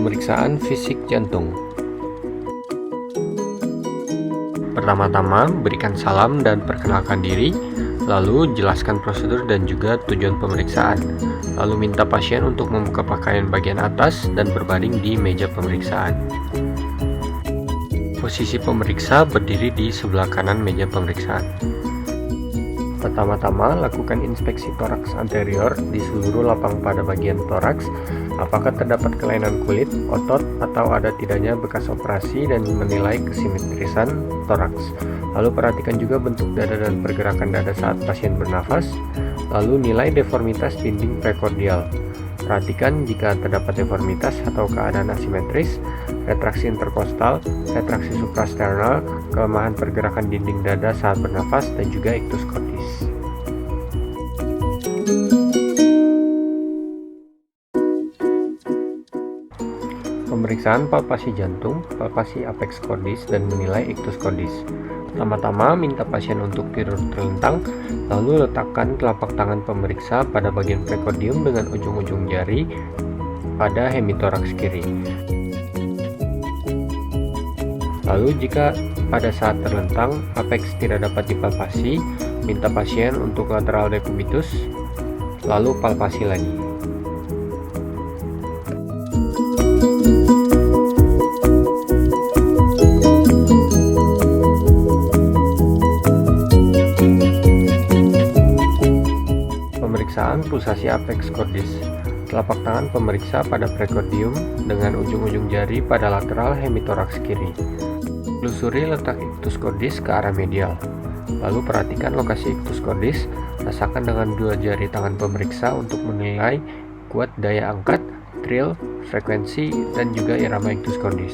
Pemeriksaan fisik jantung. Pertama-tama, berikan salam dan perkenalkan diri, lalu jelaskan prosedur dan juga tujuan pemeriksaan. Lalu minta pasien untuk membuka pakaian bagian atas dan berbaring di meja pemeriksaan. Posisi pemeriksa berdiri di sebelah kanan meja pemeriksaan. Pertama-tama, lakukan inspeksi toraks anterior di seluruh lapang pada bagian toraks, apakah terdapat kelainan kulit, otot, atau ada tidaknya bekas operasi, dan menilai kesimetrisan toraks. Lalu perhatikan juga bentuk dada dan pergerakan dada saat pasien bernafas. Lalu nilai deformitas dinding prekordial. Perhatikan jika terdapat deformitas atau keadaan asimetris, retraksi interkostal, retraksi suprasternal, kelemahan pergerakan dinding dada saat bernafas, dan juga iktus cordis. Pemeriksaan palpasi jantung, palpasi apex cordis, dan menilai iktus cordis. Pertama-tama, minta pasien untuk tidur terlentang, lalu letakkan telapak tangan pemeriksa pada bagian prekordium dengan ujung-ujung jari pada hemitoraks kiri. Lalu jika pada saat terlentang apex tidak dapat dipalpasi, minta pasien untuk lateral decubitus, lalu palpasi lagi. Pemeriksaan pulsasi apex cordis. Telapak tangan pemeriksa pada prekordium dengan ujung-ujung jari pada lateral hemitoraks kiri. Telusuri letak iktus cordis ke arah medial. Lalu perhatikan lokasi iktus cordis, rasakan dengan dua jari tangan pemeriksa untuk menilai kuat daya angkat, trill, frekuensi, dan juga irama iktus cordis.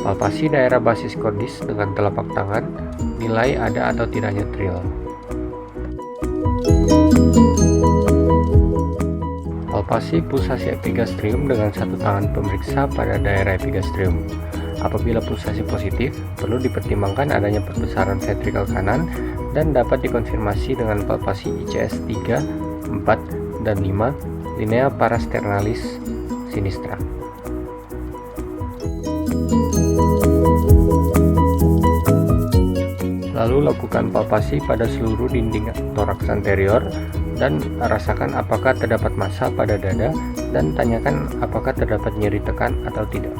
Palpasi daerah basis cordis dengan telapak tangan, nilai ada atau tidaknya trill. Palpasi pulsasi epigastrium dengan satu tangan pemeriksa pada daerah epigastrium. Apabila pulsasi positif, perlu dipertimbangkan adanya perbesaran ventrikel kanan dan dapat dikonfirmasi dengan palpasi ICS 3, 4, dan 5, linea parasternalis sinistra. Lalu lakukan palpasi pada seluruh dinding toraks anterior dan rasakan apakah terdapat massa pada dada dan tanyakan apakah terdapat nyeri tekan atau tidak.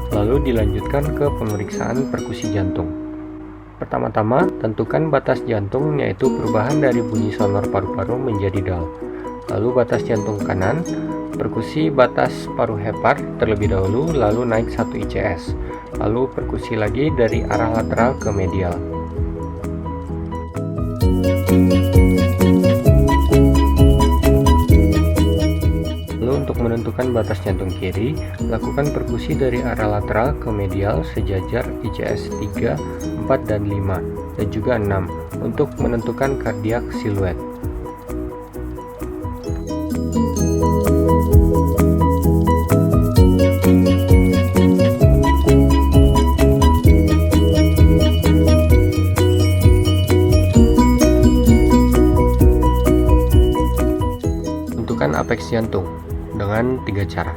Lalu dilanjutkan ke pemeriksaan perkusi jantung. Pertama-tama, tentukan batas jantung, yaitu perubahan dari bunyi sonor paru-paru menjadi dal. Lalu batas jantung kanan, perkusi batas paru hepar terlebih dahulu, lalu naik 1 ICS. Lalu perkusi lagi dari arah lateral ke medial. Lalu untuk menentukan batas jantung kiri, lakukan perkusi dari arah lateral ke medial sejajar ICS 3, 4, dan 5, dan juga 6 untuk menentukan kardiak siluet. Apex jantung dengan 3 cara.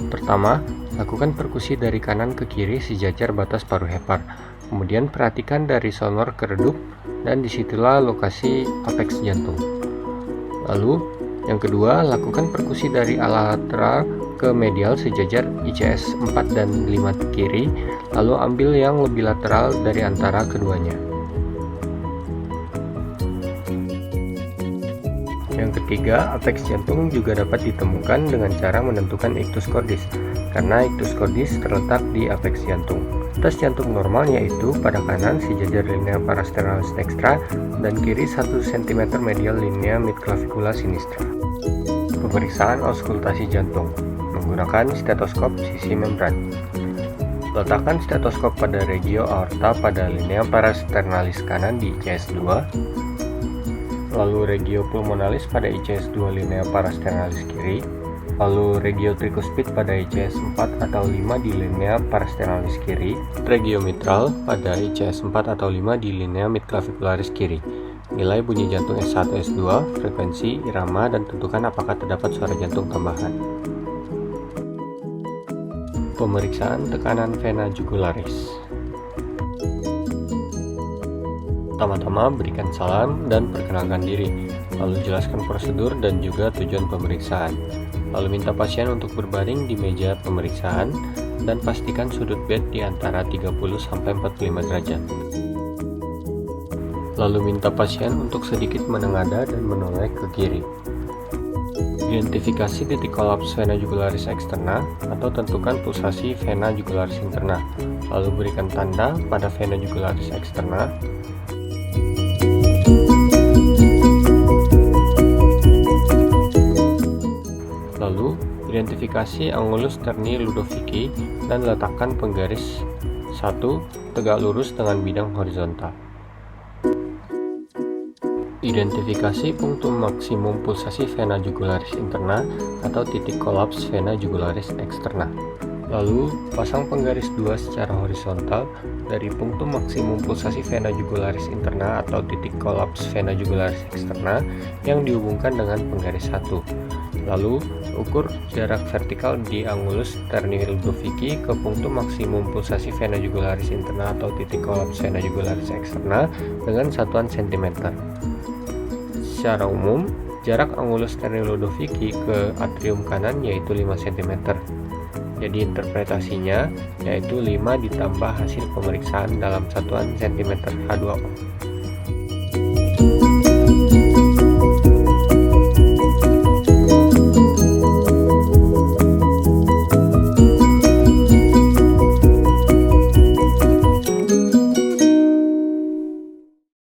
Pertama, lakukan perkusi dari kanan ke kiri sejajar batas paru hepar. Kemudian perhatikan dari sonor ke redup dan disitulah lokasi apex jantung. Lalu, yang kedua, lakukan perkusi dari ala lateral ke medial sejajar ICS 4 dan 5 kiri, lalu ambil yang lebih lateral dari antara keduanya. Yang ketiga, apex jantung juga dapat ditemukan dengan cara menentukan iktus cordis, karena iktus cordis terletak di apex jantung. Batas jantung normal yaitu pada kanan sejajar linea parasternalis dextra dan kiri 1 cm medial linea midclavicula sinistra. Pemeriksaan auskultasi jantung menggunakan stetoskop sisi membran. Letakkan stetoskop pada regio aorta pada linea parasternalis kanan di ICS 2, lalu regio pulmonalis pada ICS 2 linea parasternalis kiri, lalu regio tricuspid pada ICS 4 atau 5 di linea parasternalis kiri, regio mitral pada ICS 4 atau 5 di linea midclavicularis kiri. nilai bunyi jantung S1, S2, frekuensi, irama, dan tentukan apakah terdapat suara jantung tambahan. Pemeriksaan tekanan vena jugularis. Pertama-tama berikan salam dan perkenalkan diri, lalu jelaskan prosedur dan juga tujuan pemeriksaan. Lalu minta pasien untuk berbaring di meja pemeriksaan dan pastikan sudut bed di antara 30-45 derajat. Lalu minta pasien untuk sedikit menengadah dan menoleh ke kiri. Identifikasi titik kolaps vena jugularis eksterna atau tentukan pulsasi vena jugularis interna. Lalu berikan tanda pada vena jugularis eksterna. Lalu, identifikasi angulus terni Ludovici dan letakkan penggaris 1 tegak lurus dengan bidang horizontal. Identifikasi punktum maksimum pulsasi vena jugularis interna atau titik kolaps vena jugularis eksterna. Lalu, pasang penggaris 2 secara horizontal dari punktum maksimum pulsasi vena jugularis interna atau titik kolaps vena jugularis eksterna yang dihubungkan dengan penggaris 1. Lalu, ukur jarak vertikal di angulus terni Ludovici ke punktum maksimum pulsasi vena jugularis interna atau titik kolaps vena jugularis eksterna dengan satuan cm. Secara umum, jarak angulus terni Ludovici ke atrium kanan yaitu 5 cm. Jadi interpretasinya yaitu 5 ditambah hasil pemeriksaan dalam satuan cm H2O.